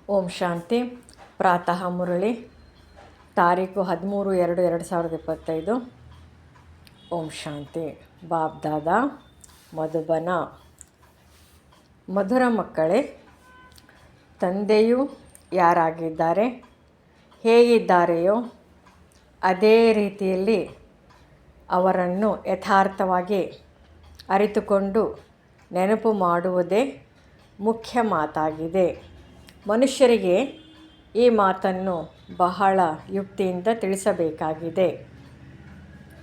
ಓಂ ಶಾಂತಿ. ಪ್ರಾತಃ ಮುರಳಿ, ತಾರೀಕು 13/2/2025. ಓಂ ಶಾಂತಿ. ಬಾಬ್ದಾದ ಮಧುಬನ. ಮಧುರ ಮಕ್ಕಳೇ, ತಂದೆಯು ಯಾರಾಗಿದ್ದಾರೆ, ಹೇಗಿದ್ದಾರೆಯೋ ಅದೇ ರೀತಿಯಲ್ಲಿ ಅವರನ್ನು ಯಥಾರ್ಥವಾಗಿ ಅರಿತುಕೊಂಡು ನೆನಪು ಮಾಡುವುದೇ ಮುಖ್ಯ ಮಾತಾಗಿದೆ. ಮನುಷ್ಯರಿಗೆ ಈ ಮಾತನ್ನು ಬಹಳ ಯುಕ್ತಿಯಿಂದ ತಿಳಿಸಬೇಕಾಗಿದೆ.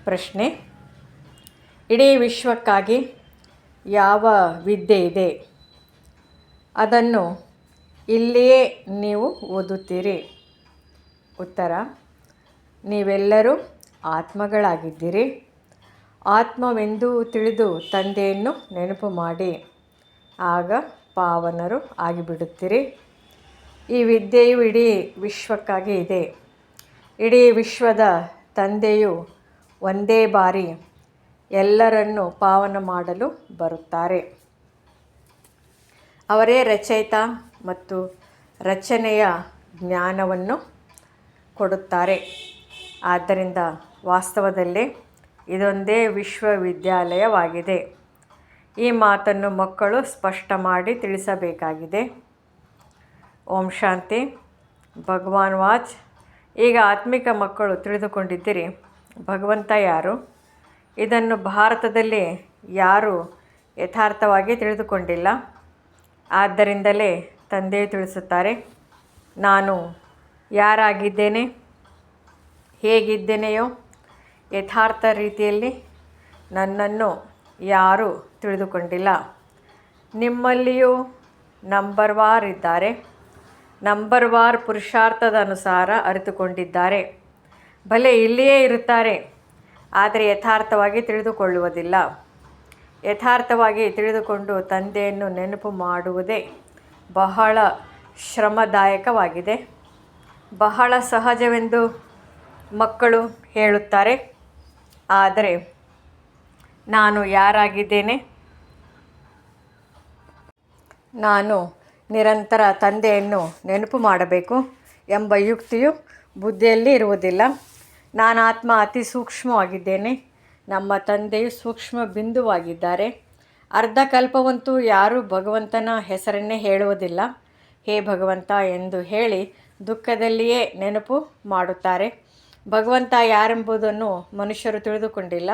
ಪ್ರಶ್ನೆ: ಇಡೀ ವಿಶ್ವಕ್ಕಾಗಿ ಯಾವ ವಿದ್ಯೆ ಇದೆ? ಅದನ್ನು ಇಲ್ಲಿಯೇ ನೀವು ಓದುತ್ತೀರಿ. ಉತ್ತರ: ನೀವೆಲ್ಲರೂ ಆತ್ಮಗಳಾಗಿದ್ದೀರಿ. ಆತ್ಮವೆಂದು ತಿಳಿದು ತಂದೆಯನ್ನು ನೆನಪು ಮಾಡಿ, ಆಗ ಪಾವನರು ಆಗಿಬಿಡುತ್ತೀರಿ. ಈ ವಿದ್ಯೆಯು ಇಡೀ ವಿಶ್ವಕ್ಕಾಗಿ ಇದೆ. ಇಡೀ ವಿಶ್ವದ ತಂದೆಯು ಒಂದೇ ಬಾರಿ ಎಲ್ಲರನ್ನು ಪಾವನ ಮಾಡಲು ಬರುತ್ತಾರೆ. ಅವರೇ ರಚಯಿತ ಮತ್ತು ರಚನೆಯ ಜ್ಞಾನವನ್ನು ಕೊಡುತ್ತಾರೆ. ಆದ್ದರಿಂದ ವಾಸ್ತವದಲ್ಲಿ ಇದೊಂದೇ ವಿಶ್ವವಿದ್ಯಾಲಯವಾಗಿದೆ. ಈ ಮಾತನ್ನು ಮಕ್ಕಳು ಸ್ಪಷ್ಟ ಮಾಡಿ ತಿಳಿಸಬೇಕಾಗಿದೆ. ಓಂ ಶಾಂತಿ. ಭಗವಾನ್ ವಾಚ್: ಈಗ ಆತ್ಮಿಕ ಮಕ್ಕಳು ತಿಳಿದುಕೊಂಡಿದ್ದೀರಿ ಭಗವಂತ ಯಾರು. ಇದನ್ನು ಭಾರತದಲ್ಲಿ ಯಾರೂ ಯಥಾರ್ಥವಾಗಿ ತಿಳಿದುಕೊಂಡಿಲ್ಲ. ಆದ್ದರಿಂದಲೇ ತಂದೆಯು ತಿಳಿಸುತ್ತಾರೆ, ನಾನು ಯಾರಾಗಿದ್ದೇನೆ, ಹೇಗಿದ್ದೇನೆಯೋ ಯಥಾರ್ಥ ರೀತಿಯಲ್ಲಿ ನನ್ನನ್ನು ಯಾರೂ ತಿಳಿದುಕೊಂಡಿಲ್ಲ. ನಿಮ್ಮಲ್ಲಿಯೂ ನಂಬರ್ ವಾರ್ ಇದ್ದಾರೆ. ನಂಬರ್ ವಾರ್ ಪುರುಷಾರ್ಥದ ಅನುಸಾರ ಅರಿತುಕೊಂಡಿದ್ದಾರೆ. ಭಲೆ ಇಲ್ಲಿಯೇ ಇರುತ್ತಾರೆ, ಆದರೆ ಯಥಾರ್ಥವಾಗಿ ತಿಳಿದುಕೊಳ್ಳುವುದಿಲ್ಲ. ಯಥಾರ್ಥವಾಗಿ ತಿಳಿದುಕೊಂಡು ತಂದೆಯನ್ನು ನೆನಪು ಮಾಡುವುದೇ ಬಹಳ ಶ್ರಮದಾಯಕವಾಗಿದೆ. ಬಹಳ ಸಹಜವೆಂದು ಮಕ್ಕಳು ಹೇಳುತ್ತಾರೆ. ಆದರೆ ನಾನು ಯಾರಾಗಿದ್ದೇನೆ, ನಾನು ನಿರಂತರ ತಂದೆಯನ್ನು ನೆನಪು ಮಾಡಬೇಕು ಎಂಬ ಯುಕ್ತಿಯು ಬುದ್ಧಿಯಲ್ಲಿ ಇರುವುದಿಲ್ಲ. ನಾನು ಆತ್ಮ ಅತಿ ಸೂಕ್ಷ್ಮವಾಗಿದ್ದೇನೆ. ನಮ್ಮ ತಂದೆಯು ಸೂಕ್ಷ್ಮ ಬಿಂದುವಾಗಿದ್ದಾರೆ. ಅರ್ಧ ಕಲ್ಪವಂತೂ ಯಾರೂ ಭಗವಂತನ ಹೆಸರನ್ನೇ ಹೇಳುವುದಿಲ್ಲ. ಹೇ ಭಗವಂತ ಎಂದು ಹೇಳಿ ದುಃಖದಲ್ಲಿಯೇ ನೆನಪು ಮಾಡುತ್ತಾರೆ. ಭಗವಂತ ಯಾರೆಂಬುದನ್ನು ಮನುಷ್ಯರು ತಿಳಿದುಕೊಂಡಿಲ್ಲ.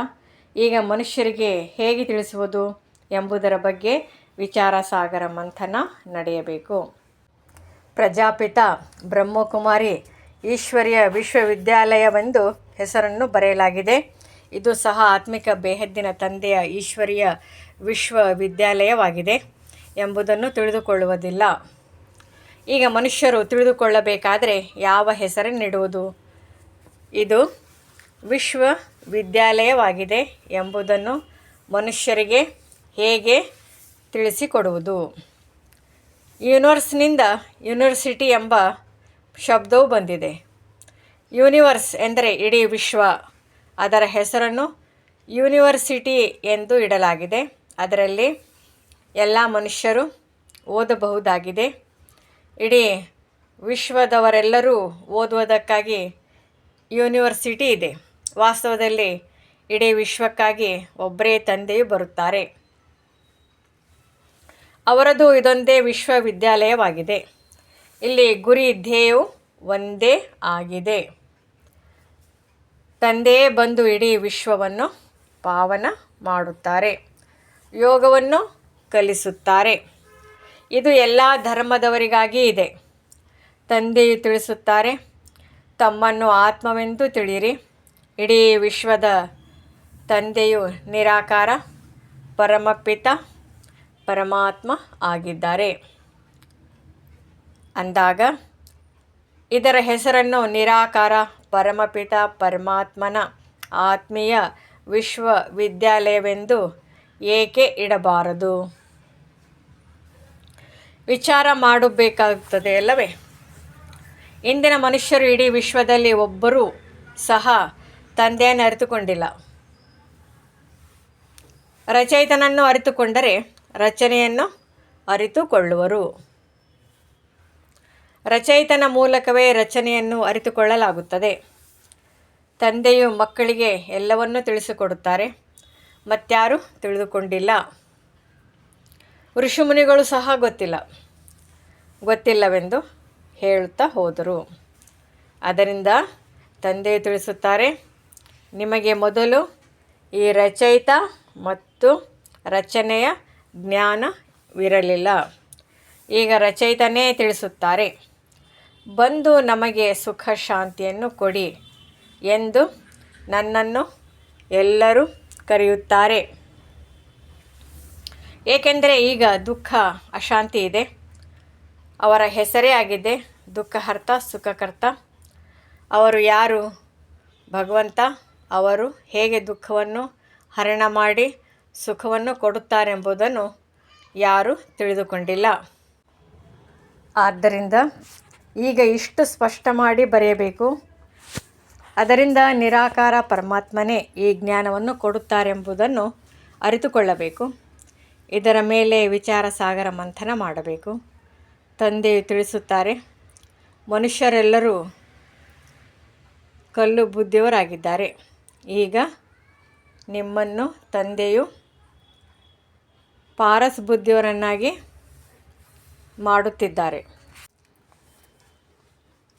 ಈಗ ಮನುಷ್ಯರಿಗೆ ಹೇಗೆ ತಿಳಿಸುವುದು ಎಂಬುದರ ಬಗ್ಗೆ ವಿಚಾರ ಸಾಗರ ಮಂಥನ ನಡೆಯಬೇಕು. ಪ್ರಜಾಪಿತ ಬ್ರಹ್ಮಕುಮಾರಿ ಈಶ್ವರ್ಯ ವಿಶ್ವವಿದ್ಯಾಲಯವೆಂದು ಹೆಸರನ್ನು ಬರೆಯಲಾಗಿದೆ. ಇದು ಸಹ ಆತ್ಮಿಕ ಬೇಹದ್ದಿನ ತಂದೆಯ ಈಶ್ವರ್ಯ ವಿಶ್ವವಿದ್ಯಾಲಯವಾಗಿದೆ ಎಂಬುದನ್ನು ತಿಳಿದುಕೊಳ್ಳುವುದಿಲ್ಲ. ಈಗ ಮನುಷ್ಯರು ತಿಳಿದುಕೊಳ್ಳಬೇಕಾದರೆ ಯಾವ ಹೆಸರನ್ನಿಡುವುದು? ಇದು ವಿಶ್ವವಿದ್ಯಾಲಯವಾಗಿದೆ ಎಂಬುದನ್ನು ಮನುಷ್ಯರಿಗೆ ಹೇಗೆ ತಿಳಿಸಿಕೊಡುವುದು? ಯೂನಿವರ್ಸ್ನಿಂದ ಯೂನಿವರ್ಸಿಟಿ ಎಂಬ ಶಬ್ದವು ಬಂದಿದೆ. ಯೂನಿವರ್ಸ್ ಎಂದರೆ ಇಡೀ ವಿಶ್ವ. ಅದರ ಹೆಸರನ್ನು ಯೂನಿವರ್ಸಿಟಿ ಎಂದು ಇಡಲಾಗಿದೆ. ಅದರಲ್ಲಿ ಎಲ್ಲ ಮನುಷ್ಯರು ಓದಬಹುದಾಗಿದೆ. ಇಡೀ ವಿಶ್ವದವರೆಲ್ಲರೂ ಓದುವುದಕ್ಕಾಗಿ ಯೂನಿವರ್ಸಿಟಿ ಇದೆ. ವಾಸ್ತವದಲ್ಲಿ ಇಡೀ ವಿಶ್ವಕ್ಕಾಗಿ ಒಬ್ಬರೇ ತಂದೆಯು ಬರುತ್ತಾರೆ. ಅವರದು ಇದೊಂದೇ ವಿಶ್ವವಿದ್ಯಾಲಯವಾಗಿದೆ. ಇಲ್ಲಿ ಗುರಿ ಧ್ಯೇಯವು ಒಂದೇ ಆಗಿದೆ. ತಂದೆಯೇ ಬಂದು ಇಡೀ ವಿಶ್ವವನ್ನು ಪಾವನ ಮಾಡುತ್ತಾರೆ, ಯೋಗವನ್ನು ಕಲಿಸುತ್ತಾರೆ. ಇದು ಎಲ್ಲ ಧರ್ಮದವರಿಗಾಗಿ ಇದೆ. ತಂದೆಯು ತಿಳಿಸುತ್ತಾರೆ, ತಮ್ಮನ್ನು ಆತ್ಮವೆಂದು ತಿಳಿಯಿರಿ. ಇಡೀ ವಿಶ್ವದ ತಂದೆಯು ನಿರಾಕಾರ ಪರಮಪಿತ ಪರಮಾತ್ಮ ಆಗಿದ್ದಾರೆ ಅಂದಾಗ ಇದರ ಹೆಸರನ್ನು ನಿರಾಕಾರ ಪರಮಪಿತ ಪರಮಾತ್ಮನ ಆತ್ಮೀಯ ವಿಶ್ವವಿದ್ಯಾಲಯವೆಂದು ಏಕೆ ಇಡಬಾರದು? ವಿಚಾರ ಮಾಡಬೇಕಾಗುತ್ತದೆ ಅಲ್ಲವೇ? ಇಂದಿನ ಮನುಷ್ಯರು ಇಡೀ ವಿಶ್ವದಲ್ಲಿ ಒಬ್ಬರೂ ಸಹ ತಂದೆಯನ್ನು ಅರಿತುಕೊಂಡಿಲ್ಲ. ರಚಯಿತನನ್ನು ಅರಿತುಕೊಂಡರೆ ರಚನೆಯನ್ನು ಅರಿತುಕೊಳ್ಳುವರು. ರಚಯಿತನ ಮೂಲಕವೇ ರಚನೆಯನ್ನು ಅರಿತುಕೊಳ್ಳಲಾಗುತ್ತದೆ. ತಂದೆಯು ಮಕ್ಕಳಿಗೆ ಎಲ್ಲವನ್ನೂ ತಿಳಿಸಿಕೊಡುತ್ತಾರೆ, ಮತ್ಯಾರೂ ತಿಳಿದುಕೊಂಡಿಲ್ಲ. ಋಷಿಮುನಿಗಳು ಸಹ ಗೊತ್ತಿಲ್ಲವೆಂದು ಹೇಳುತ್ತಾ ಹೋದರು. ಅದರಿಂದ ತಂದೆಯು ತಿಳಿಸುತ್ತಾರೆ, ನಿಮಗೆ ಮೊದಲು ಈ ರಚಯಿತ ಮತ್ತು ರಚನೆಯ ಜ್ಞಾನವಿರಲಿಲ್ಲ. ಈಗ ರಚಯಿತನೇ ತಿಳಿಸುತ್ತಾರೆ, ಬಂದು ನಮಗೆ ಸುಖ ಶಾಂತಿಯನ್ನು ಕೊಡಿ ಎಂದು ನನ್ನನ್ನು ಎಲ್ಲರೂ ಕರೆಯುತ್ತಾರೆ. ಏಕೆಂದರೆ ಈಗ ದುಃಖ ಅಶಾಂತಿ ಇದೆ. ಅವರ ಹೆಸರೇ ಆಗಿದೆ ದುಃಖಹರ್ತ ಸುಖಕರ್ತ. ಅವರು ಯಾರು? ಭಗವಂತ. ಅವರು ಹೇಗೆ ದುಃಖವನ್ನು ಹರಣ ಮಾಡಿ ಸುಖವನ್ನು ಕೊಡುತ್ತಾರೆಂಬುದನ್ನು ಯಾರೂ ತಿಳಿದುಕೊಂಡಿಲ್ಲ. ಆದ್ದರಿಂದ ಈಗ ಇಷ್ಟು ಸ್ಪಷ್ಟ ಮಾಡಿ ಬರೆಯಬೇಕು. ಅದರಿಂದ ನಿರಾಕಾರ ಪರಮಾತ್ಮನೇ ಈ ಜ್ಞಾನವನ್ನು ಕೊಡುತ್ತಾರೆಂಬುದನ್ನು ಅರಿತುಕೊಳ್ಳಬೇಕು. ಇದರ ಮೇಲೆ ವಿಚಾರ ಸಾಗರ ಮಂಥನ ಮಾಡಬೇಕು. ತಂದೆಯು ತಿಳಿಸುತ್ತಾರೆ, ಮನುಷ್ಯರೆಲ್ಲರೂ ಕಲ್ಲು ಬುದ್ಧಿಯವರಾಗಿದ್ದಾರೆ. ಈಗ ನಿಮ್ಮನ್ನು ತಂದೆಯು ಪಾರಸ್ ಬುದ್ಧಿಯವರನ್ನಾಗಿ ಮಾಡುತ್ತಿದ್ದಾರೆ.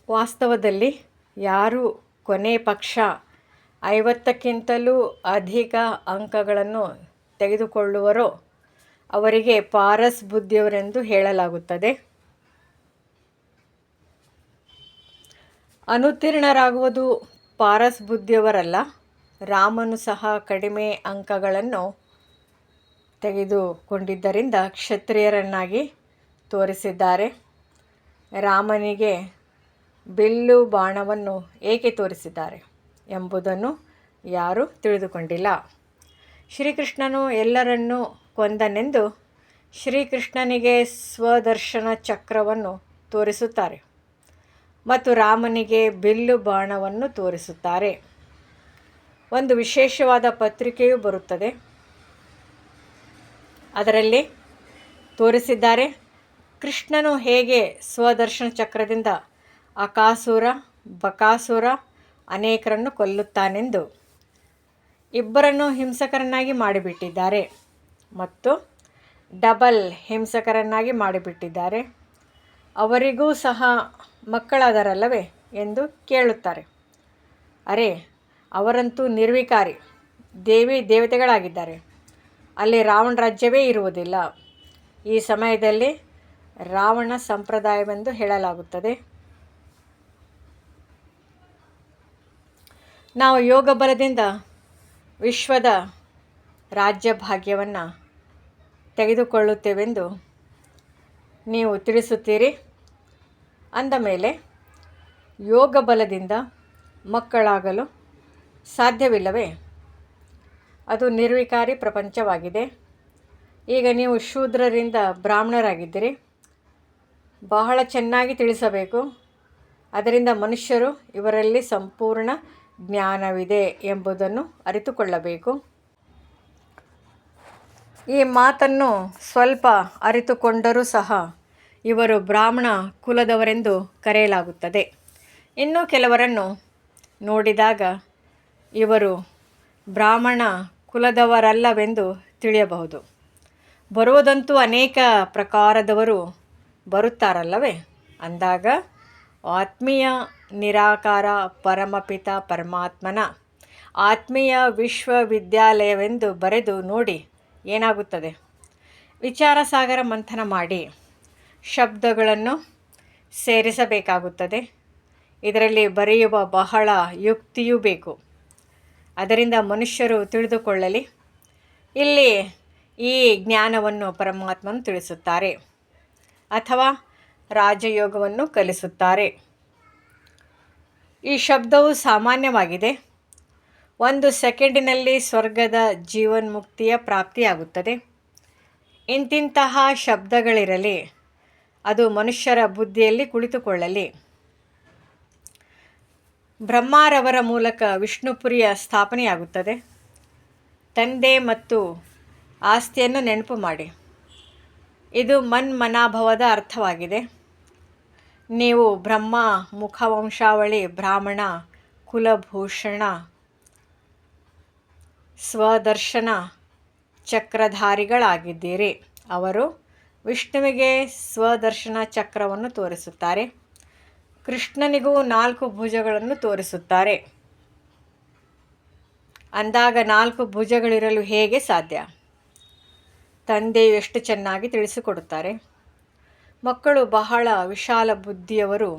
ವಾಸ್ತವದಲ್ಲಿ ಯಾರು ಕೊನೆ ಪಕ್ಷ 50ಕ್ಕಿಂತಲೂ ಅಧಿಕ ಅಂಕಗಳನ್ನು ತೆಗೆದುಕೊಳ್ಳುವರೋ ಅವರಿಗೆ ಪಾರಸ್ ಬುದ್ಧಿಯವರೆಂದು ಹೇಳಲಾಗುತ್ತದೆ. ಅನುತ್ತೀರ್ಣರಾಗುವುದು ಪಾರಸ್ ಬುದ್ಧಿಯವರಲ್ಲ. ರಾಮನು ಸಹ ಕಡಿಮೆ ಅಂಕಗಳನ್ನು ತೆಗೆದುಕೊಂಡಿದ್ದರಿಂದ ಕ್ಷತ್ರಿಯರನ್ನಾಗಿ ತೋರಿಸಿದ್ದಾರೆ. ರಾಮನಿಗೆ ಬಿಲ್ಲು ಬಾಣವನ್ನು ಏಕೆ ತೋರಿಸಿದ್ದಾರೆ ಎಂಬುದನ್ನು ಯಾರೂ ತಿಳಿದುಕೊಂಡಿಲ್ಲ. ಶ್ರೀಕೃಷ್ಣನು ಎಲ್ಲರನ್ನೂ ಕೊಂದನೆಂದು ಶ್ರೀಕೃಷ್ಣನಿಗೆ ಸ್ವದರ್ಶನ ಚಕ್ರವನ್ನು ತೋರಿಸುತ್ತಾರೆ ಮತ್ತು ರಾಮನಿಗೆ ಬಿಲ್ಲು ಬಾಣವನ್ನು ತೋರಿಸುತ್ತಾರೆ. ಒಂದು ವಿಶೇಷವಾದ ಪತ್ರಿಕೆಯೂ ಬರುತ್ತದೆ. ಅದರಲ್ಲಿ ತೋರಿಸಿದ್ದಾರೆ ಕೃಷ್ಣನು ಹೇಗೆ ಸ್ವದರ್ಶನ ಚಕ್ರದಿಂದ ಅಕಾಸುರ ಬಕಾಸುರ ಅನೇಕರನ್ನು ಕೊಲ್ಲುತ್ತಾನೆಂದು. ಇಬ್ಬರನ್ನು ಹಿಂಸಕರನ್ನಾಗಿ ಮಾಡಿಬಿಟ್ಟಿದ್ದಾರೆ ಮತ್ತು ಡಬಲ್ ಹಿಂಸಕರನ್ನಾಗಿ ಮಾಡಿಬಿಟ್ಟಿದ್ದಾರೆ. ಅವರಿಗೂ ಸಹ ಮಕ್ಕಳಾದರಲ್ಲವೇ ಎಂದು ಕೇಳುತ್ತಾರೆ. ಅರೆ, ಅವರಂತೂ ನಿರ್ವಿಕಾರಿ ದೇವತೆಗಳಾಗಿದ್ದಾರೆ. ಅಲ್ಲಿ ರಾವಣ ರಾಜ್ಯವೇ ಇರುವುದಿಲ್ಲ. ಈ ಸಮಯದಲ್ಲಿ ರಾವಣ ಸಂಪ್ರದಾಯವೆಂದು ಹೇಳಲಾಗುತ್ತದೆ. ನಾವು ಯೋಗ ಬಲದಿಂದ ವಿಶ್ವದ ರಾಜ್ಯ ಭಾಗ್ಯವನ್ನು ತೆಗೆದುಕೊಳ್ಳುತ್ತೇವೆಂದು ನೀವು ತಿಳಿಸುತ್ತೀರಿ. ಅಂದ ಮೇಲೆ ಯೋಗ ಬಲದಿಂದ ಮಕ್ಕಳಾಗಲು ಸಾಧ್ಯವಿಲ್ಲವೇ? ಅದು ನಿರ್ವಿಕಾರಿ ಪ್ರಪಂಚವಾಗಿದೆ. ಈಗ ನೀವು ಶೂದ್ರರಿಂದ ಬ್ರಾಹ್ಮಣರಾಗಿದ್ದೀರಿ. ಬಹಳ ಚೆನ್ನಾಗಿ ತಿಳಿಸಬೇಕು. ಅದರಿಂದ ಮನುಷ್ಯರು ಇವರಲ್ಲಿ ಸಂಪೂರ್ಣ ಜ್ಞಾನವಿದೆ ಎಂಬುದನ್ನು ಅರಿತುಕೊಳ್ಳಬೇಕು. ಈ ಮಾತನ್ನು ಸ್ವಲ್ಪ ಅರಿತುಕೊಂಡರೂ ಸಹ ಇವರು ಬ್ರಾಹ್ಮಣ ಕುಲದವರೆಂದು ಕರೆಯಲಾಗುತ್ತದೆ. ಇನ್ನು ಕೆಲವರನ್ನು ನೋಡಿದಾಗ ಇವರು ಬ್ರಾಹ್ಮಣ ಕುಲದವರಲ್ಲವೆಂದು ತಿಳಿಯಬಹುದು. ಬರುವುದಂತೂ ಅನೇಕ ಪ್ರಕಾರದವರು ಬರುತ್ತಾರಲ್ಲವೇ? ಅಂದಾಗ ಆತ್ಮೀಯ ನಿರಾಕಾರ ಪರಮಪಿತ ಪರಮಾತ್ಮನ ಆತ್ಮೀಯ ವಿಶ್ವವಿದ್ಯಾಲಯವೆಂದು ಬರೆದು ನೋಡಿ ಏನಾಗುತ್ತದೆ. ವಿಚಾರ ಸಾಗರ ಮಂಥನ ಮಾಡಿ ಶಬ್ದಗಳನ್ನು ಸೇರಿಸಬೇಕಾಗುತ್ತದೆ. ಇದರಲ್ಲಿ ಬರೆಯುವ ಬಹಳ ಯುಕ್ತಿಯೂ ಬೇಕು. ಅದರಿಂದ ಮನುಷ್ಯರು ತಿಳಿದುಕೊಳ್ಳಲಿ. ಇಲ್ಲಿ ಈ ಜ್ಞಾನವನ್ನು ಪರಮಾತ್ಮನು ತಿಳಿಸುತ್ತಾರೆ ಅಥವಾ ರಾಜಯೋಗವನ್ನು ಕಲಿಸುತ್ತಾರೆ. ಈ ಶಬ್ದವು ಸಾಮಾನ್ಯವಾಗಿದೆ. 1 ಸೆಕೆಂಡಿನಲ್ಲಿ ಸ್ವರ್ಗದ ಜೀವನ್ಮುಕ್ತಿಯ ಪ್ರಾಪ್ತಿಯಾಗುತ್ತದೆ. ಇಂತಿಂತಹ ಶಬ್ದಗಳಿರಲಿ. ಅದು ಮನುಷ್ಯರ ಬುದ್ಧಿಯಲ್ಲಿ ಕುಳಿತುಕೊಳ್ಳಲಿ. ಬ್ರಹ್ಮರವರ ಮೂಲಕ ವಿಷ್ಣುಪುರಿಯ ಸ್ಥಾಪನೆಯಾಗುತ್ತದೆ. ತಂದೆ ಮತ್ತು ಆಸ್ತಿಯನ್ನು ನೆನಪು ಮಾಡಿ. ಇದು ಮನ್ಮನಾಭವದ ಅರ್ಥವಾಗಿದೆ. ನೀವು ಬ್ರಹ್ಮ ಮುಖವಂಶಾವಳಿ ಬ್ರಾಹ್ಮಣ ಕುಲಭೂಷಣ ಸ್ವದರ್ಶನ ಚಕ್ರಧಾರಿಗಳಾಗಿದ್ದೀರಿ. ಅವರು ವಿಷ್ಣುವಿಗೆ ಸ್ವದರ್ಶನ ಚಕ್ರವನ್ನು ತೋರಿಸುತ್ತಾರೆ. ಕೃಷ್ಣನಿಗೂ 4 ಭುಜಗಳನ್ನು ತೋರಿಸುತ್ತಾರೆ. ಅಂದಾಗ 4 ಭುಜಗಳಿರಲು ಹೇಗೆ ಸಾಧ್ಯ? ತಂದೆಯು ಎಷ್ಟು ಚೆನ್ನಾಗಿ ತಿಳಿಸಿಕೊಡುತ್ತಾರೆ. ಮಕ್ಕಳು ಬಹಳ ವಿಶಾಲ ಬುದ್ಧಿಯವರು,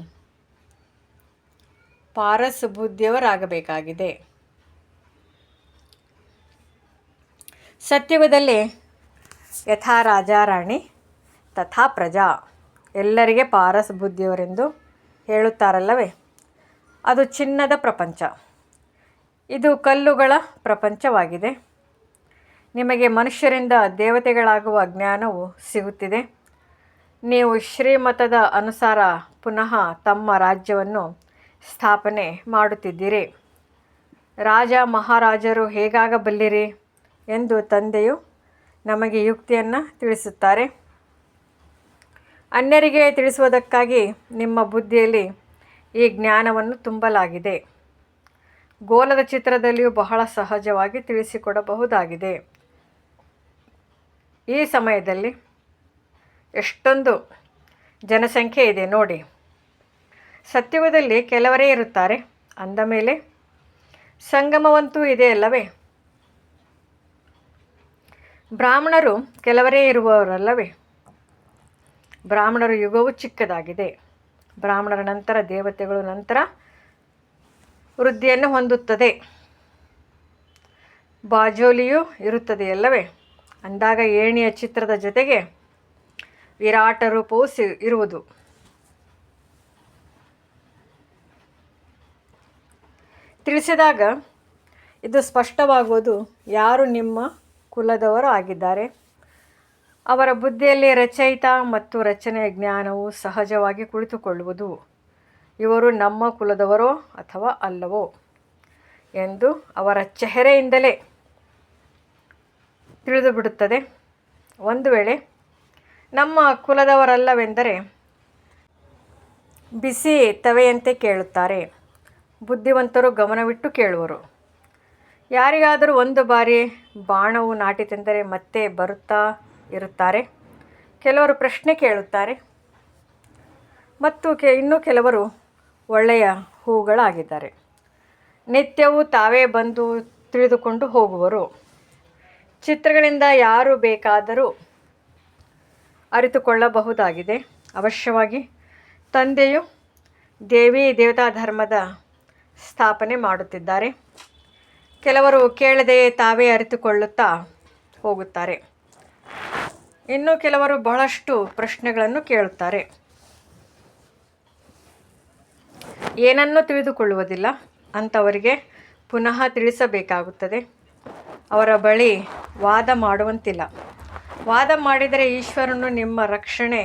ಪಾರಸ್ ಬುದ್ಧಿಯವರಾಗಬೇಕಾಗಿದೆ. ಸತ್ಯುಗದಲ್ಲಿ ಯಥಾ ರಾಜ ರಾಣಿ ತಥಾ ಪ್ರಜಾ, ಎಲ್ಲರಿಗೆ ಪಾರಸ್ ಬುದ್ಧಿಯವರೆಂದು ಹೇಳುತ್ತಾರಲ್ಲವೇ, ಅದು ಚಿನ್ನದ ಪ್ರಪಂಚ. ಇದು ಕಲ್ಲುಗಳ ಪ್ರಪಂಚವಾಗಿದೆ. ನಿಮಗೆ ಮನುಷ್ಯರಿಂದ ದೇವತೆಗಳಾಗುವ ಜ್ಞಾನವು ಸಿಗುತ್ತಿದೆ. ನೀವು ಶ್ರೀಮತದ ಅನುಸಾರ ಪುನಃ ತಮ್ಮ ರಾಜ್ಯವನ್ನು ಸ್ಥಾಪನೆ ಮಾಡುತ್ತಿದ್ದೀರಿ. ರಾಜ ಮಹಾರಾಜರು ಹೇಗಾಗಬಲ್ಲಿರಿ ಎಂದು ತಂದೆಯು ನಮಗೆ ಯುಕ್ತಿಯನ್ನು ತಿಳಿಸುತ್ತಾರೆ. ಅನ್ಯರಿಗೆ ತಿಳಿಸುವುದಕ್ಕಾಗಿ ನಿಮ್ಮ ಬುದ್ಧಿಯಲ್ಲಿ ಈ ಜ್ಞಾನವನ್ನು ತುಂಬಲಾಗಿದೆ. ಗೋಲದ ಚಿತ್ರದಲ್ಲಿಯೂ ಬಹಳ ಸಹಜವಾಗಿ ತಿಳಿಸಿಕೊಡಬಹುದಾಗಿದೆ. ಈ ಸಮಯದಲ್ಲಿ ಎಷ್ಟೊಂದು ಜನಸಂಖ್ಯೆ ಇದೆ ನೋಡಿ. ಸತ್ಯುಗದಲ್ಲಿ ಕೆಲವರೇ ಇರುತ್ತಾರೆ ಅಂದ ಮೇಲೆ ಸಂಗಮವಂತೂ ಇದೆ ಅಲ್ಲವೇ? ಬ್ರಾಹ್ಮಣರು ಕೆಲವರೇ ಇರುವವರಲ್ಲವೇ? ಬ್ರಾಹ್ಮಣರ ಯುಗವು ಚಿಕ್ಕದಾಗಿದೆ. ಬ್ರಾಹ್ಮಣರ ನಂತರ ದೇವತೆಗಳು, ನಂತರ ವೃದ್ಧಿಯನ್ನು ಹೊಂದುತ್ತದೆ. ಬಾಜೋಲಿಯೂ ಇರುತ್ತದೆಯಲ್ಲವೇ? ಅಂದಾಗ ಏಣಿಯ ಚಿತ್ರದ ಜೊತೆಗೆ ವಿರಾಟ ರೂಪವು ಇರುವುದು. ತಿಳಿಸಿದಾಗ ಇದು ಸ್ಪಷ್ಟವಾಗುವುದು. ಯಾರು ನಿಮ್ಮ ಕುಲದವರು ಆಗಿದ್ದಾರೆ, ಅವರ ಬುದ್ಧಿಯಲ್ಲಿ ರಚಯಿತ ಮತ್ತು ರಚನೆಯ ಜ್ಞಾನವು ಸಹಜವಾಗಿ ಕುಳಿತುಕೊಳ್ಳುವುದು. ಇವರು ನಮ್ಮ ಕುಲದವರೋ ಅಥವಾ ಅಲ್ಲವೋ ಎಂದು ಅವರ ಚೆಹರೆಯಿಂದಲೇ ತಿಳಿದು ಬಿಡುತ್ತದೆ. ಒಂದು ವೇಳೆ ನಮ್ಮ ಕುಲದವರಲ್ಲವೆಂದರೆ ಬಿಸಿ ತವೆಯಂತೆ ಕೇಳುತ್ತಾರೆ. ಬುದ್ಧಿವಂತರು ಗಮನವಿಟ್ಟು ಕೇಳುವರು. ಯಾರಿಗಾದರೂ ಒಂದು ಬಾರಿ ಬಾಣವು ನಾಟಿತೆಂದರೆ ಮತ್ತೆ ಬರುತ್ತಾ ಇರುತ್ತಾರೆ. ಕೆಲವರು ಪ್ರಶ್ನೆ ಕೇಳುತ್ತಾರೆ ಮತ್ತು ಇನ್ನೂ ಕೆಲವರು ಒಳ್ಳೆಯ ಹೂಗಳಾಗಿದ್ದಾರೆ. ನಿತ್ಯವೂ ತಾವೇ ಬಂದು ತಿಳಿದುಕೊಂಡು ಹೋಗುವರು. ಚಿತ್ರಗಳಿಂದ ಯಾರು ಬೇಕಾದರೂ ಅರಿತುಕೊಳ್ಳಬಹುದಾಗಿದೆ. ಅವಶ್ಯವಾಗಿ ತಂದೆಯು ದೇವಿ ದೇವತಾ ಧರ್ಮದ ಸ್ಥಾಪನೆ ಮಾಡುತ್ತಿದ್ದಾರೆ. ಕೆಲವರು ಕೇಳದೆಯೇ ತಾವೇ ಅರಿತುಕೊಳ್ಳುತ್ತಾ ಹೋಗುತ್ತಾರೆ. ಇನ್ನು ಕೆಲವರು ಬಹಳಷ್ಟು ಪ್ರಶ್ನೆಗಳನ್ನು ಕೇಳುತ್ತಾರೆ, ಏನನ್ನೂ ತಿಳಿದುಕೊಳ್ಳುವುದಿಲ್ಲ. ಅಂಥವರಿಗೆ ಪುನಃ ತಿಳಿಸಬೇಕಾಗುತ್ತದೆ. ಅವರ ಬಳಿ ವಾದ ಮಾಡುವಂತಿಲ್ಲ. ವಾದ ಮಾಡಿದರೆ ಈಶ್ವರನು ನಿಮ್ಮ ರಕ್ಷಣೆ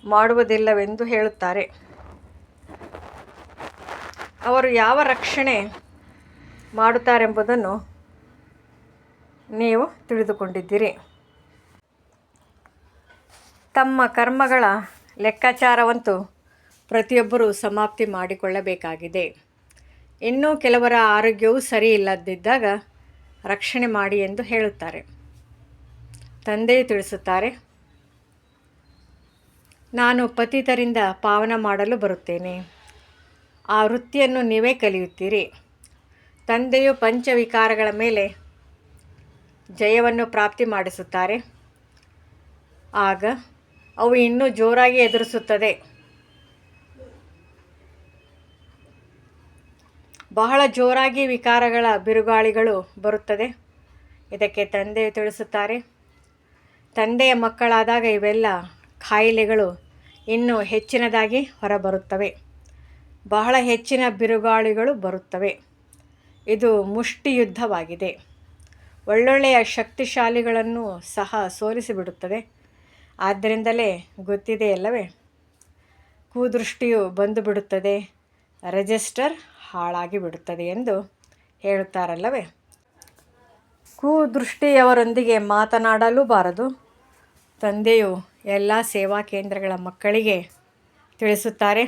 ಮಾಡುವುದಿಲ್ಲವೆಂದು ಹೇಳುತ್ತಾರೆ. ಅವರು ಯಾವ ರಕ್ಷಣೆ ಮಾಡುತ್ತಾರೆಂಬುದನ್ನು ನೀವು ತಿಳಿದುಕೊಂಡಿದ್ದೀರಿ. ತಮ್ಮ ಕರ್ಮಗಳ ಲೆಕ್ಕಾಚಾರವಂತೂ ಪ್ರತಿಯೊಬ್ಬರೂ ಸಮಾಪ್ತಿ ಮಾಡಿಕೊಳ್ಳಬೇಕಾಗಿದೆ. ಇನ್ನೂ ಕೆಲವರ ಆರೋಗ್ಯವು ಸರಿ ಇಲ್ಲದಿದ್ದಾಗ ರಕ್ಷಣೆ ಮಾಡಿ ಎಂದು ಹೇಳುತ್ತಾರೆ. ತಂದೆಯು ತಿಳಿಸುತ್ತಾರೆ, ನಾನು ಪತಿತರಿಂದ ಪಾವನ ಮಾಡಲು ಬರುತ್ತೇನೆ. ಆ ವೃತ್ತಿಯನ್ನು ನೀವೇ ಕಲಿಯುತ್ತೀರಿ. ತಂದೆಯು ಪಂಚವಿಕಾರಗಳ ಮೇಲೆ ಜಯವನ್ನು ಪ್ರಾಪ್ತಿ ಮಾಡಿಸುತ್ತಾರೆ. ಆಗ ಅವು ಇನ್ನೂ ಜೋರಾಗಿ ಎದುರಿಸುತ್ತದೆ. ಬಹಳ ಜೋರಾಗಿ ವಿಕಾರಗಳ ಬಿರುಗಾಳಿಗಳು ಬರುತ್ತದೆ. ಇದಕ್ಕೆ ತಂದೆಯು ತಿಳಿಸುತ್ತಾರೆ, ತಂದೆಯ ಮಕ್ಕಳಾದಾಗ ಇವೆಲ್ಲ ಕಾಯಿಲೆಗಳು ಇನ್ನೂ ಹೆಚ್ಚಿನದಾಗಿ ಹೊರಬರುತ್ತವೆ. ಬಹಳ ಹೆಚ್ಚಿನ ಬಿರುಗಾಳಿಗಳು ಬರುತ್ತವೆ. ಇದು ಮುಷ್ಟಿ ಯುದ್ಧವಾಗಿದೆ. ಒಳ್ಳೊಳ್ಳೆಯ ಶಕ್ತಿಶಾಲಿಗಳನ್ನು ಸಹ ಸೋಲಿಸಿಬಿಡುತ್ತದೆ. ಆದ್ದರಿಂದಲೇ ಗೊತ್ತಿದೆಯಲ್ಲವೇ, ಕುದೃಷ್ಟಿಯು ಬಂದು ಬಿಡುತ್ತದೆ, ರಿಜಿಸ್ಟರ್ ಹಾಳಾಗಿ ಬಿಡುತ್ತದೆ ಎಂದು ಹೇಳುತ್ತಾರಲ್ಲವೇ. ಕುದೃಷ್ಟಿಯವರೊಂದಿಗೆ ಮಾತನಾಡಲೂಬಾರದು. ತಂದೆಯು ಎಲ್ಲ ಸೇವಾ ಕೇಂದ್ರಗಳ ಮಕ್ಕಳಿಗೆ ತಿಳಿಸುತ್ತಾರೆ.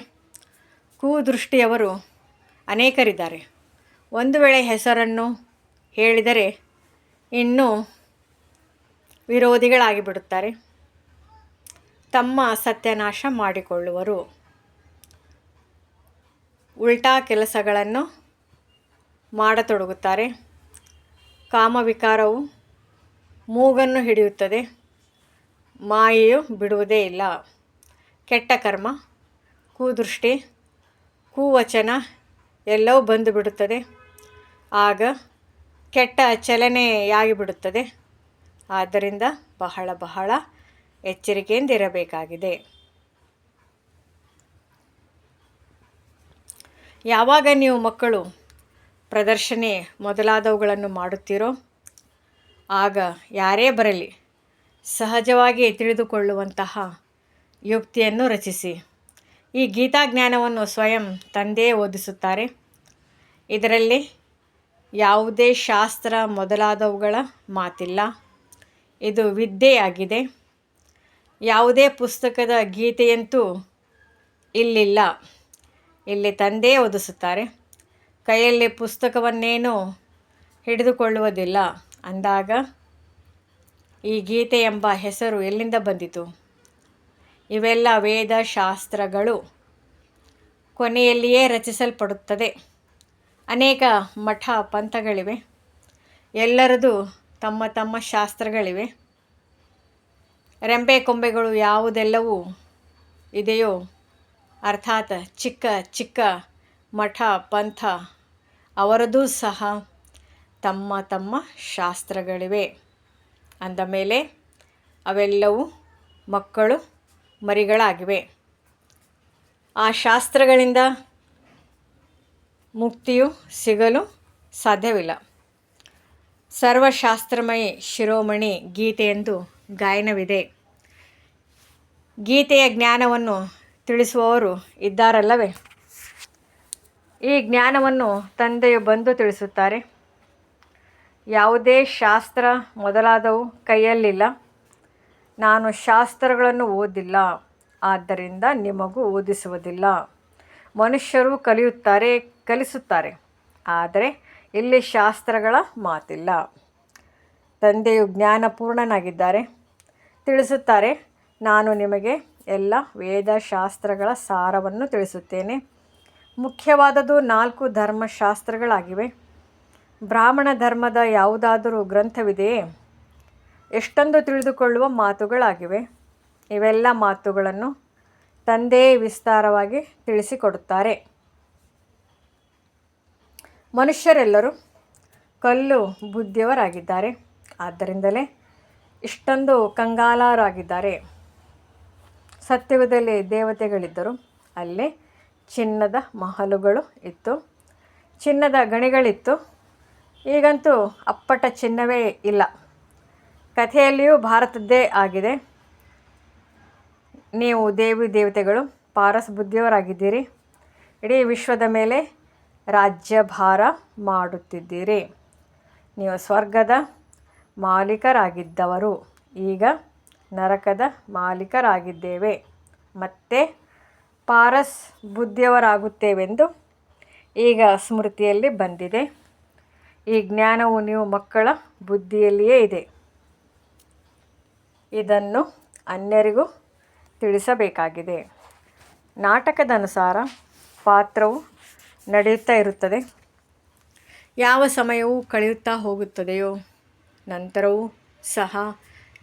ಕುದೃಷ್ಟಿಯವರು ಅನೇಕರಿದ್ದಾರೆ. ಒಂದು ವೇಳೆ ಹೆಸರನ್ನು ಹೇಳಿದರೆ ಇನ್ನೂ ವಿರೋಧಿಗಳಾಗಿ ಬಿಡುತ್ತಾರೆ. ತಮ್ಮ ಸತ್ಯನಾಶ ಮಾಡಿಕೊಳ್ಳುವರು. ಉಲ್ಟಾ ಕೆಲಸಗಳನ್ನು ಮಾಡತೊಡಗುತ್ತಾರೆ. ಕಾಮವಿಕಾರವು ಮೂಗನ್ನು ಹಿಡಿಯುತ್ತದೆ. ಮಾಯೆಯು ಬಿಡುವುದೇ ಇಲ್ಲ. ಕೆಟ್ಟ ಕರ್ಮ, ಕುದೃಷ್ಟಿ, ಕುವಚನ ಎಲ್ಲವೂ ಬಂದು ಬಿಡುತ್ತದೆ. ಆಗ ಕೆಟ್ಟ ಚಲನೆಯಾಗಿಬಿಡುತ್ತದೆ. ಆದ್ದರಿಂದ ಬಹಳ ಬಹಳ ಎಚ್ಚರಿಕೆಯಿಂದಿರಬೇಕಾಗಿದೆ. ಯಾವಾಗ ನೀವು ಮಕ್ಕಳು ಪ್ರದರ್ಶನೆ ಮೊದಲಾದವುಗಳನ್ನು ಮಾಡುತ್ತೀರೋ ಆಗ ಯಾರೇ ಬರಲಿ ಸಹಜವಾಗಿ ತಿಳಿದುಕೊಳ್ಳುವಂತಹ ಯುಕ್ತಿಯನ್ನು ರಚಿಸಿ. ಈ ಗೀತಾಜ್ಞಾನವನ್ನು ಸ್ವಯಂ ತಂದೆಯೇ ಓದಿಸುತ್ತಾರೆ. ಇದರಲ್ಲಿ ಯಾವುದೇ ಶಾಸ್ತ್ರ ಮೊದಲಾದವುಗಳ ಮಾತಿಲ್ಲ. ಇದು ವಿದ್ಯೆಯಾಗಿದೆ. ಯಾವುದೇ ಪುಸ್ತಕದ ಗೀತೆಯಂತೂ ಇಲ್ಲಿಲ್ಲ. ಇಲ್ಲಿ ತಂದೆಯೇ ಓದಿಸುತ್ತಾರೆ. ಕೈಯಲ್ಲಿ ಪುಸ್ತಕವನ್ನೇನೂ ಹಿಡಿದುಕೊಳ್ಳುವುದಿಲ್ಲ. ಅಂದಾಗ ಈ ಗೀತೆ ಎಂಬ ಹೆಸರು ಎಲ್ಲಿಂದ ಬಂದಿತು? ಇವೆಲ್ಲ ವೇದ ಶಾಸ್ತ್ರಗಳು ಕೊನೆಯಲ್ಲಿಯೇ ರಚಿಸಲ್ಪಡುತ್ತದೆ. ಅನೇಕ ಮಠ ಪಂಥಗಳಿವೆ. ಎಲ್ಲರದು ತಮ್ಮ ತಮ್ಮ ಶಾಸ್ತ್ರಗಳಿವೆ. ರೆಂಬೆ ಕೊಂಬೆಗಳು ಯಾವುದೆಲ್ಲವೂ ಇದೆಯೋ ಅರ್ಥಾತ್ ಚಿಕ್ಕ ಚಿಕ್ಕ ಮಠ ಪಂಥ ಅವರದೂ ಸಹ ತಮ್ಮ ತಮ್ಮ ಶಾಸ್ತ್ರಗಳಿವೆ. ಅಂದ ಮೇಲೆ ಅವೆಲ್ಲವೂ ಮಕ್ಕಳು ಮರಿಗಳಾಗಿವೆ. ಆ ಶಾಸ್ತ್ರಗಳಿಂದ ಮುಕ್ತಿಯು ಸಿಗಲು ಸಾಧ್ಯವಿಲ್ಲ. ಸರ್ವಶಾಸ್ತ್ರಮಯಿ ಶಿರೋಮಣಿ ಗೀತೆ ಎಂದು ಗಾಯನವಿದೆ. ಗೀತೆಯ ಜ್ಞಾನವನ್ನು ತಿಳಿಸುವವರು ಇದ್ದಾರಲ್ಲವೇ? ಈ ಜ್ಞಾನವನ್ನು ತಂದೆಯು ಬಂದು ತಿಳಿಸುತ್ತಾರೆ. ಯಾವುದೇ ಶಾಸ್ತ್ರ ಮೊದಲಾದವು ಕೈಯಲ್ಲಿಲ್ಲ. ನಾನು ಶಾಸ್ತ್ರಗಳನ್ನು ಓದಿಲ್ಲ, ಆದ್ದರಿಂದ ನಿಮಗೂ ಓದಿಸುವುದಿಲ್ಲ. ಮನುಷ್ಯರು ಕಲಿಯುತ್ತಾರೆ, ಕಲಿಸುತ್ತಾರೆ, ಆದರೆ ಇಲ್ಲಿ ಶಾಸ್ತ್ರಗಳ ಮಾತಿಲ್ಲ. ತಂದೆಯು ಜ್ಞಾನಪೂರ್ಣನಾಗಿದ್ದಾರೆ. ತಿಳಿಸುತ್ತಾರೆ, ನಾನು ನಿಮಗೆ ಎಲ್ಲ ವೇದಶಾಸ್ತ್ರಗಳ ಸಾರವನ್ನು ತಿಳಿಸುತ್ತೇನೆ. ಮುಖ್ಯವಾದದ್ದು 4 ಧರ್ಮಶಾಸ್ತ್ರಗಳಾಗಿವೆ. ಬ್ರಾಹ್ಮಣ ಧರ್ಮದ ಯಾವುದಾದರೂ ಗ್ರಂಥವಿದೆಯೇ? ಎಷ್ಟೊಂದು ತಿಳಿದುಕೊಳ್ಳುವ ಮಾತುಗಳಾಗಿವೆ. ಇವೆಲ್ಲ ಮಾತುಗಳನ್ನು ತಂದೆಯೇ ವಿಸ್ತಾರವಾಗಿ ತಿಳಿಸಿಕೊಡುತ್ತಾರೆ. ಮನುಷ್ಯರೆಲ್ಲರೂ ಕಲ್ಲು ಬುದ್ಧಿಯವರಾಗಿದ್ದಾರೆ. ಆದ್ದರಿಂದಲೇ ಇಷ್ಟೊಂದು ಕಂಗಾಲರಾಗಿದ್ದಾರೆ. ಸತ್ಯಯುಗದಲ್ಲಿ ದೇವತೆಗಳಿದ್ದರು. ಅಲ್ಲಿ ಚಿನ್ನದ ಮಹಲುಗಳು ಇತ್ತು, ಚಿನ್ನದ ಗಣಿಗಳಿತ್ತು. ಈಗಂತೂ ಅಪ್ಪಟ ಚಿನ್ನವೇ ಇಲ್ಲ. ಕಥೆಯಲ್ಲಿಯೂ ಭಾರತದ್ದೇ ಆಗಿದೆ. ನೀವು ದೇವಿ ದೇವತೆಗಳು ಪಾರಸ್ ಬುದ್ಧಿಯವರಾಗಿದ್ದೀರಿ. ಇಡೀ ವಿಶ್ವದ ಮೇಲೆ ರಾಜ್ಯಭಾರ ಮಾಡುತ್ತಿದ್ದೀರಿ. ನೀವು ಸ್ವರ್ಗದ ಮಾಲೀಕರಾಗಿದ್ದವರು, ಈಗ ನರಕದ ಮಾಲೀಕರಾಗಿದ್ದೇವೆ, ಮತ್ತೆ ಪಾರಸ್ ಬುದ್ಧಿಯವರಾಗುತ್ತೇವೆಂದು ಈಗ ಸ್ಮೃತಿಯಲ್ಲಿ ಬಂದಿದೆ. ಈ ಜ್ಞಾನವು ನೀವು ಮಕ್ಕಳ ಬುದ್ಧಿಯಲ್ಲಿಯೇ ಇದೆ. ಇದನ್ನು ಅನ್ಯರಿಗೂ ತಿಳಿಸಬೇಕಾಗಿದೆ. ನಾಟಕದ ಅನುಸಾರ ಪಾತ್ರವು ನಡೆಯುತ್ತಾ ಇರುತ್ತದೆ. ಯಾವ ಸಮಯವೂ ಕಳೆಯುತ್ತಾ ಹೋಗುತ್ತದೆಯೋ ನಂತರವೂ ಸಹ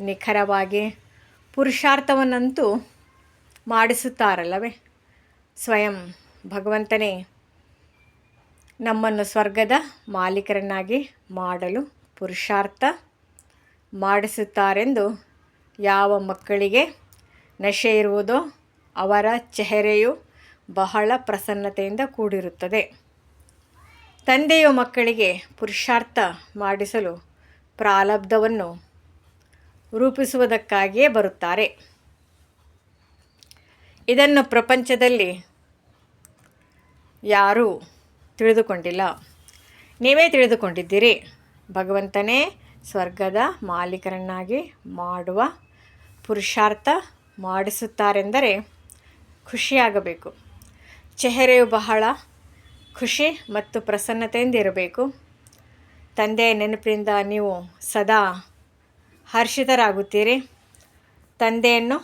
ನಿಖರವಾಗಿ ಪುರುಷಾರ್ಥವನ್ನಂತೂ ಮಾಡಿಸುತ್ತಾರಲ್ಲವೇ? ಸ್ವಯಂ ಭಗವಂತನೇ ನಮ್ಮನ್ನು ಸ್ವರ್ಗದ ಮಾಲೀಕರನ್ನಾಗಿ ಮಾಡಲು ಪುರುಷಾರ್ಥ ಮಾಡಿಸುತ್ತಾರೆಂದು ಯಾವ ಮಕ್ಕಳಿಗೆ ನಶೆ ಇರುವುದೋ ಅವರ ಚೆಹರೆಯು ಬಹಳ ಪ್ರಸನ್ನತೆಯಿಂದ ಕೂಡಿರುತ್ತದೆ. ತಂದೆಯು ಮಕ್ಕಳಿಗೆ ಪುರುಷಾರ್ಥ ಮಾಡಿಸಲು ಪ್ರಾರಬ್ಧವನ್ನು ರೂಪಿಸುವುದಕ್ಕಾಗಿಯೇ ಬರುತ್ತಾರೆ. ಇದನ್ನು ಪ್ರಪಂಚದಲ್ಲಿ ಯಾರೂ ತಿಳಿದುಕೊಂಡಿಲ್ಲ. ನೀವೇ ತಿಳಿದುಕೊಂಡಿದ್ದೀರಿ. ಭಗವಂತನೇ ಸ್ವರ್ಗದ ಮಾಲೀಕರನ್ನಾಗಿ ಮಾಡುವ ಪುರುಷಾರ್ಥ ಮಾಡಿಸುತ್ತಾರೆಂದರೆ ಖುಷಿಯಾಗಬೇಕು. ಚೆಹರೆಯು ಬಹಳ ಖುಷಿ ಮತ್ತು ಪ್ರಸನ್ನತೆಯಿಂದ ಇರಬೇಕು. ತಂದೆಯ ನೆನಪಿನಿಂದ ನೀವು ಸದಾ ಹರ್ಷಿತರಾಗುತ್ತೀರಿ. ತಂದೆಯನ್ನು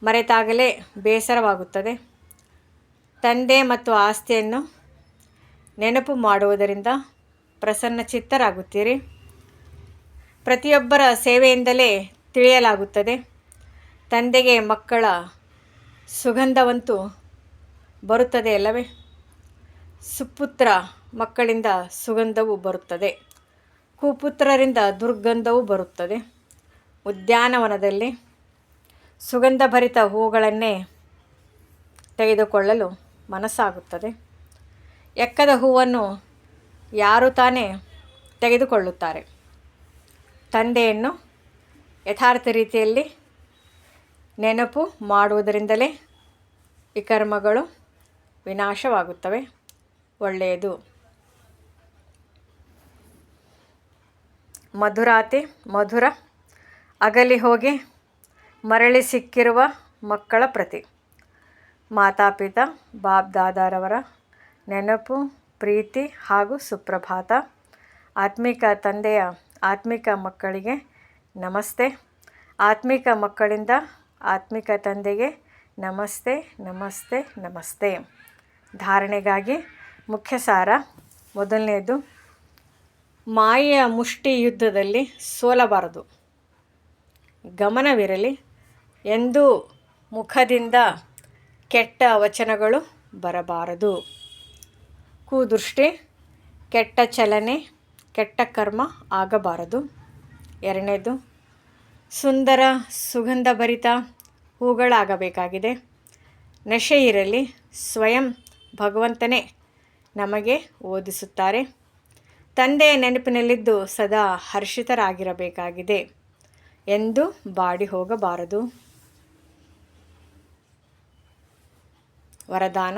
ಮರೆತಾಗಲೇ ಬೇಸರವಾಗುತ್ತದೆ. ತಂದೆ ಮತ್ತು ಆಸ್ತಿಯನ್ನು ನೆನಪು ಮಾಡುವುದರಿಂದ ಪ್ರಸನ್ನಚಿತ್ತರಾಗುತ್ತೀರಿ. ಪ್ರತಿಯೊಬ್ಬರ ಸೇವೆಯಿಂದಲೇ ತಿಳಿಯಲಾಗುತ್ತದೆ. ತಂದೆಗೆ ಮಕ್ಕಳ ಸುಗಂಧವಂತೂ ಬರುತ್ತದೆ ಅಲ್ಲವೇ? ಸುಪುತ್ರ ಮಕ್ಕಳಿಂದ ಸುಗಂಧವು ಬರುತ್ತದೆ, ಕುಪುತ್ರರಿಂದ ದುರ್ಗಂಧವೂ ಬರುತ್ತದೆ. ಉದ್ಯಾನವನದಲ್ಲಿ ಸುಗಂಧಭರಿತ ಹೂಗಳನ್ನೇ ತೆಗೆದುಕೊಳ್ಳಲು ಮನಸ್ಸಾಗುತ್ತದೆ. ಎಕ್ಕದ ಹೂವನ್ನು ಯಾರು ತಾನೇ ತೆಗೆದುಕೊಳ್ಳುತ್ತಾರೆ? ತಂದೆಯನ್ನು ಯಥಾರ್ಥ ರೀತಿಯಲ್ಲಿ ನೆನಪು ಮಾಡುವುದರಿಂದಲೇ ವಿಕರ್ಮಗಳು ವಿನಾಶವಾಗುತ್ತವೆ. ಒಳ್ಳೆಯದು. ಮಧುರಾತಿ ಮಧುರ ಅಗಲಿ ಹೋಗಿ ಮರಳಿ ಸಿಕ್ಕಿರುವ ಮಕ್ಕಳ ಪ್ರತಿ ಮಾತಾಪಿತಾ ಬಾಪ್ ದಾದಾರವರ ನೆನಪು, ಪ್ರೀತಿ ಹಾಗೂ ಸುಪ್ರಭಾತ. ಆತ್ಮಿಕ ತಂದೆಯ ಆತ್ಮಿಕ ಮಕ್ಕಳಿಗೆ ನಮಸ್ತೆ. ಆತ್ಮಿಕ ಮಕ್ಕಳಿಂದ ಆತ್ಮಿಕ ತಂದೆಗೆ ನಮಸ್ತೆ ನಮಸ್ತೆ ನಮಸ್ತೆ. ಧಾರಣೆಗಾಗಿ ಮುಖ್ಯ ಸಾರ. ಮೊದಲನೆಯದು, ಮಾಯೆಯ ಮುಷ್ಟಿ ಯುದ್ಧದಲ್ಲಿ ಸೋಲಬಾರದು. ಗಮನವಿರಲಿ, ಎಂದೂ ಮುಖದಿಂದ ಕೆಟ್ಟ ವಚನಗಳು ಬರಬಾರದು. ಕುದೃಷ್ಟಿ, ಕೆಟ್ಟ ಚಲನೆ, ಕೆಟ್ಟ ಕರ್ಮ ಆಗಬಾರದು. ಎರಡನೇದು, ಸುಂದರ ಸುಗಂಧಭರಿತ ಹೂಗಳಾಗಬೇಕಾಗಿದೆ. ನಶೆ ಇರಲಿ. ಸ್ವಯಂ ಭಗವಂತನೇ ನಮಗೆ ಓದಿಸುತ್ತಾರೆ. ತಂದೆಯ ನೆನಪಿನಲ್ಲಿದ್ದು ಸದಾ ಹರ್ಷಿತರಾಗಿರಬೇಕಾಗಿದೆ. ಎಂದು ಬಾಡಿ ಹೋಗಬಾರದು. ವರದಾನ.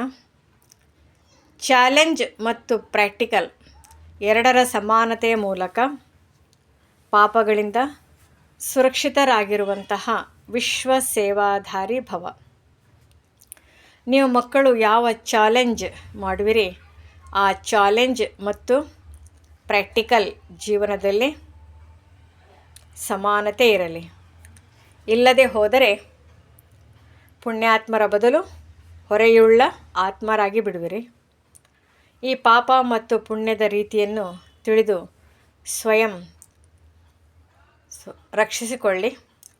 ಚಾಲೆಂಜ್ ಮತ್ತು ಪ್ರಾಕ್ಟಿಕಲ್ ಎರಡರ ಸಮಾನತೆಯ ಮೂಲಕ ಪಾಪಗಳಿಂದ ಸುರಕ್ಷಿತರಾಗಿರುವಂತಹ ವಿಶ್ವ ಸೇವಾಧಾರಿ ಭವ. ನೀವು ಮಕ್ಕಳು ಯಾವ ಚಾಲೆಂಜ್ ಮಾಡುವಿರಿ, ಆ ಚಾಲೆಂಜ್ ಮತ್ತು ಪ್ರಾಕ್ಟಿಕಲ್ ಜೀವನದಲ್ಲಿ ಸಮಾನತೆ ಇರಲಿ. ಇಲ್ಲದೆ ಹೋದರೆ ಪುಣ್ಯಾತ್ಮರ ಬದಲು ಹೊರೆಯುಳ್ಳ ಆತ್ಮರಾಗಿ ಬಿಡುವಿರಿ. ಈ ಪಾಪ ಮತ್ತು ಪುಣ್ಯದ ರೀತಿಯನ್ನು ತಿಳಿದು ಸ್ವಯಂ ರಕ್ಷಿಸಿಕೊಳ್ಳಿ.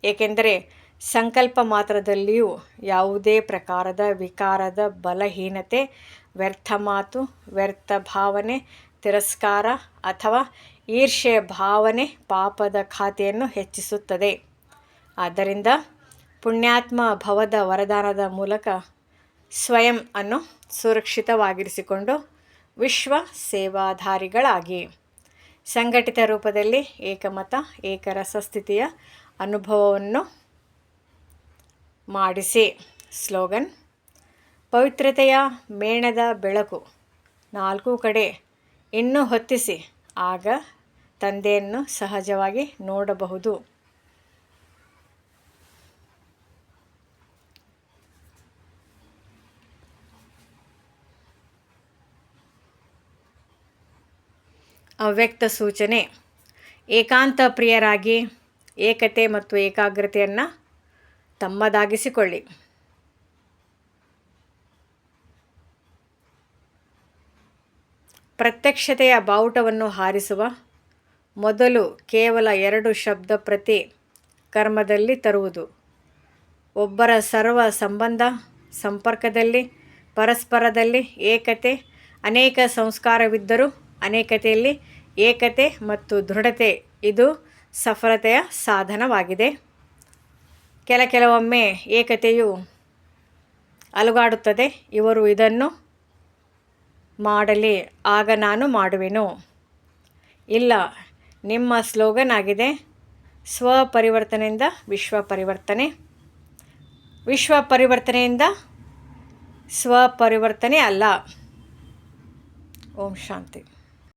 ಏಕೆಂದರೆ ಸಂಕಲ್ಪ ಮಾತ್ರದಲ್ಲಿಯೂ ಯಾವುದೇ ಪ್ರಕಾರದ ವಿಕಾರದ ಬಲಹೀನತೆ, ವ್ಯರ್ಥ ಮಾತು, ವ್ಯರ್ಥ ಭಾವನೆ, ತಿರಸ್ಕಾರ ಅಥವಾ ಈರ್ಷ್ಯೆಯ ಭಾವನೆ ಪಾಪದ ಖಾತೆಯನ್ನು ಹೆಚ್ಚಿಸುತ್ತದೆ. ಆದ್ದರಿಂದ ಪುಣ್ಯಾತ್ಮ ಭವದ ವರದಾನದ ಮೂಲಕ ಸ್ವಯಂ ಅನ್ನು ಸುರಕ್ಷಿತವಾಗಿರಿಸಿಕೊಂಡು ವಿಶ್ವ ಸೇವಾಧಾರಿಗಳಾಗಿ ಸಂಘಟಿತ ರೂಪದಲ್ಲಿ ಏಕಮತ ಏಕರಸ ಸ್ಥಿತಿಯ ಅನುಭವವನ್ನು ಮಾಡಿಸಿ. ಸ್ಲೋಗನ್. ಪವಿತ್ರತೆಯ ಮೇಣದ ಬೆಳಕು ನಾಲ್ಕು ಕಡೆ ಇನ್ನೂ ಹೊತ್ತಿಸಿ, ಆಗ ತಂದೆಯನ್ನು ಸಹಜವಾಗಿ ನೋಡಬಹುದು. ಅವ್ಯಕ್ತ ಸೂಚನೆ. ಏಕಾಂತ ಪ್ರಿಯರಾಗಿ ಏಕತೆ ಮತ್ತು ಏಕಾಗ್ರತೆಯನ್ನು ತಮ್ಮದಾಗಿಸಿಕೊಳ್ಳಿ. ಪ್ರತ್ಯಕ್ಷತೆಯ ಬಾವುಟವನ್ನು ಹಾರಿಸುವ ಮೊದಲು ಕೇವಲ 2 ಶಬ್ದ ಪ್ರತಿ ಕರ್ಮದಲ್ಲಿ ತರುವುದು. ಒಬ್ಬರ ಸರ್ವ ಸಂಬಂಧ ಸಂಪರ್ಕದಲ್ಲಿ ಪರಸ್ಪರದಲ್ಲಿ ಏಕತೆ. ಅನೇಕ ಸಂಸ್ಕಾರವಿದ್ದರೂ ಅನೇಕತೆಯಲ್ಲಿ ಏಕತೆ ಮತ್ತು ದೃಢತೆ ಇದು ಸಫಲತೆಯ ಸಾಧನವಾಗಿದೆ. ಕೆಲವೊಮ್ಮೆ ಏಕತೆಯು ಅಲುಗಾಡುತ್ತದೆ. ಇವರು ಇದನ್ನು ಮಾಡಲಿ, ಆಗ ನಾನು ಮಾಡುವೆನು. ಇಲ್ಲ, ನಿಮ್ಮ ಸ್ಲೋಗನ್ ಆಗಿದೆ ಸ್ವಪರಿವರ್ತನೆಯಿಂದ ವಿಶ್ವ ಪರಿವರ್ತನೆ, ವಿಶ್ವ ಪರಿವರ್ತನೆಯಿಂದ ಸ್ವಪರಿವರ್ತನೆ ಅಲ್ಲ. ಓಂ ಶಾಂತಿ.